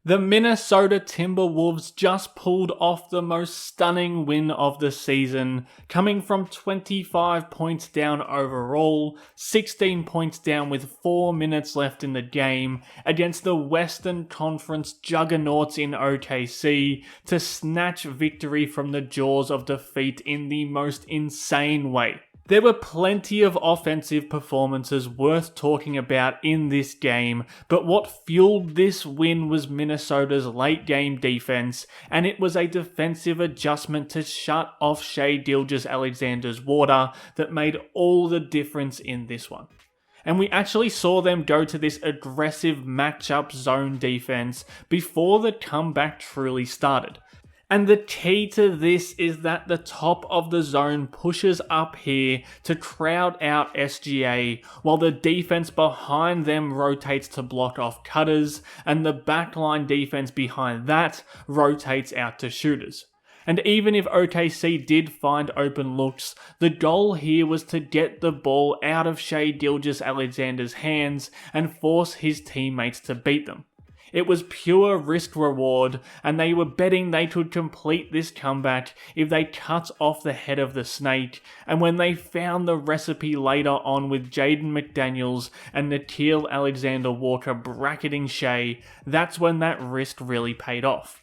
The Minnesota Timberwolves just pulled off the most stunning win of the season, coming from 25 points down overall, 16 points down with 4 minutes left in the game, against the Western Conference juggernauts in OKC to snatch victory from the jaws of defeat in the most insane way. There were plenty of offensive performances worth talking about in this game, but what fueled this win was Minnesota's late game defense, and it was a defensive adjustment to shut off Shai Gilgeous-Alexander's water that made all the difference in this one. And we actually saw them go to this aggressive matchup zone defense before the comeback truly started. And the key to this is that the top of the zone pushes up here to crowd out SGA, while the defense behind them rotates to block off cutters, and the backline defense behind that rotates out to shooters. And even if OKC did find open looks, the goal here was to get the ball out of Shai Gilgeous-Alexander's hands and force his teammates to beat them. It was pure risk reward, and they were betting they could complete this comeback if they cut off the head of the snake, and when they found the recipe later on with Jaden McDaniels and Nickeil Alexander-Walker bracketing Shai, that's when that risk really paid off.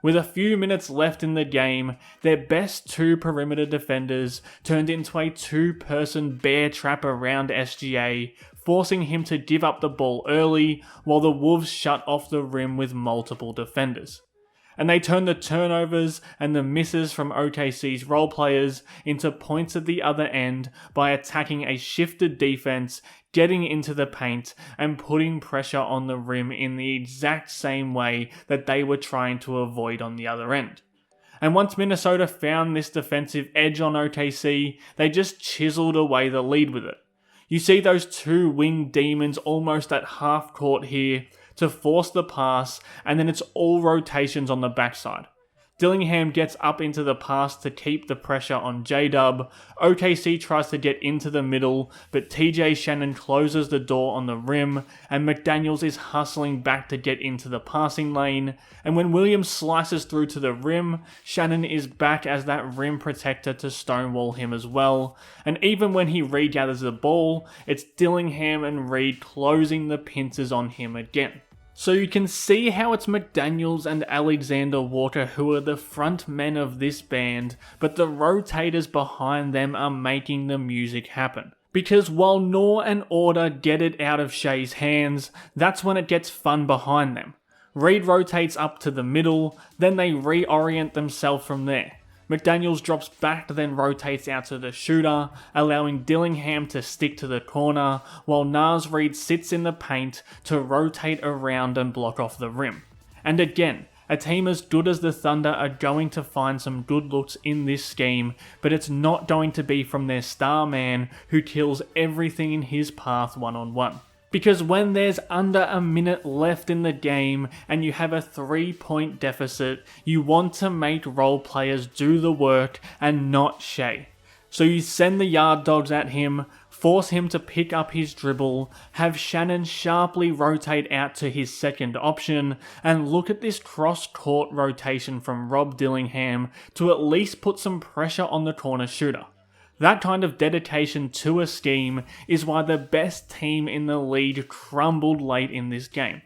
With a few minutes left in the game, their best two perimeter defenders turned into a two-person bear trap around SGA, forcing him to give up the ball early while the Wolves shut off the rim with multiple defenders. And they turned the turnovers and the misses from OKC's role players into points at the other end by attacking a shifted defense, getting into the paint, and putting pressure on the rim in the exact same way that they were trying to avoid on the other end. And once Minnesota found this defensive edge on OKC, they just chiseled away the lead with it. You see those two winged demons almost at half court here to force the pass, and then it's all rotations on the backside. Dillingham gets up into the pass to keep the pressure on J-Dub. OKC tries to get into the middle, but TJ Shannon closes the door on the rim, and McDaniels is hustling back to get into the passing lane. And when Williams slices through to the rim, Shannon is back as that rim protector to stonewall him as well. And even when he regathers the ball, it's Dillingham and Reed closing the pincers on him again. So you can see how it's McDaniels and Alexander Walker who are the front men of this band, but the rotators behind them are making the music happen. Because while Noor and Order get it out of Shai's hands, that's when it gets fun behind them. Reed rotates up to the middle, then they reorient themselves from there. McDaniels drops back then rotates out to the shooter, allowing Dillingham to stick to the corner, while Naz Reid sits in the paint to rotate around and block off the rim. And again, a team as good as the Thunder are going to find some good looks in this scheme, but it's not going to be from their star man who kills everything in his path one-on-one. Because when there's under a minute left in the game and you have a 3-point deficit, you want to make role players do the work and not Shai. So you send the yard dogs at him, force him to pick up his dribble, have Shannon sharply rotate out to his second option, and look at this cross-court rotation from Rob Dillingham to at least put some pressure on the corner shooter. That kind of dedication to a scheme is why the best team in the league crumbled late in this game.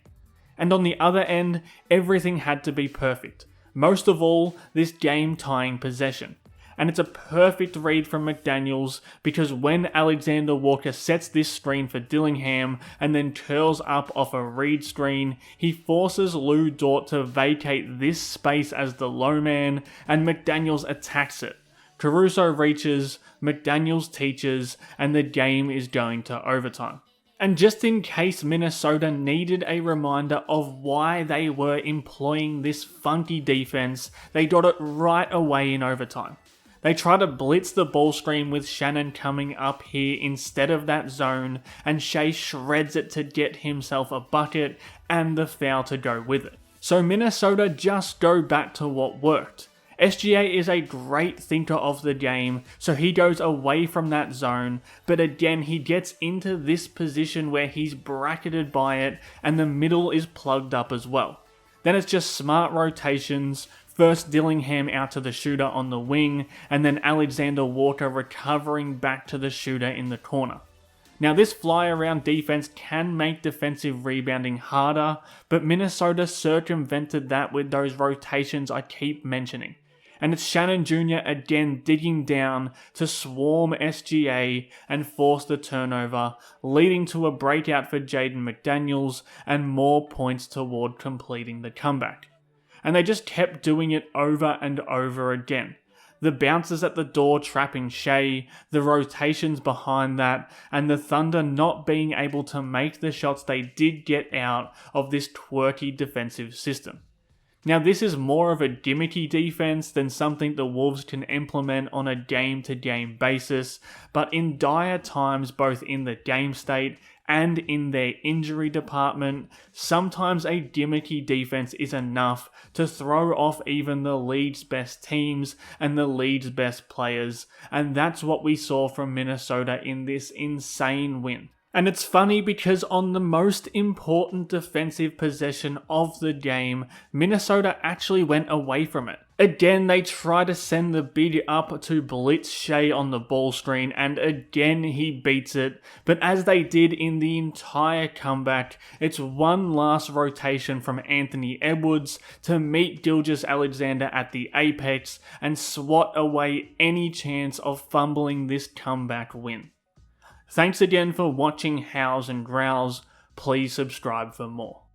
And on the other end, everything had to be perfect. Most of all, this game-tying possession. And it's a perfect read from McDaniels because when Alexander Walker sets this screen for Dillingham and then curls up off a read screen, he forces Lou Dort to vacate this space as the low man, and McDaniels attacks it. Caruso reaches, McDaniels teaches, and the game is going to overtime. And just in case Minnesota needed a reminder of why they were employing this funky defense, they got it right away in overtime. They try to blitz the ball screen with Shannon coming up here instead of that zone, and Shai shreds it to get himself a bucket and the foul to go with it. So Minnesota just go back to what worked. SGA is a great thinker of the game, so he goes away from that zone, but again he gets into this position where he's bracketed by it and the middle is plugged up as well. Then it's just smart rotations, first Dillingham out to the shooter on the wing, and then Alexander Walker recovering back to the shooter in the corner. Now this fly around defense can make defensive rebounding harder, but Minnesota circumvented that with those rotations I keep mentioning. And it's Shannon Jr. again digging down to swarm SGA and force the turnover, leading to a breakout for Jaden McDaniels and more points toward completing the comeback. And they just kept doing it over and over again. The bounces at the door trapping Shea, the rotations behind that, and the Thunder not being able to make the shots they did get out of this quirky defensive system. Now this is more of a gimmicky defense than something the Wolves can implement on a game-to-game basis, but in dire times both in the game state and in their injury department, sometimes a gimmicky defense is enough to throw off even the league's best teams and the league's best players, and that's what we saw from Minnesota in this insane win. And it's funny because on the most important defensive possession of the game, Minnesota actually went away from it. Again, they try to send the big up to blitz Shea on the ball screen, and again he beats it. But as they did in the entire comeback, it's one last rotation from Anthony Edwards to meet Gilgeous-Alexander at the apex and swat away any chance of fumbling this comeback win. Thanks again for watching Howls and Growls. Please subscribe for more.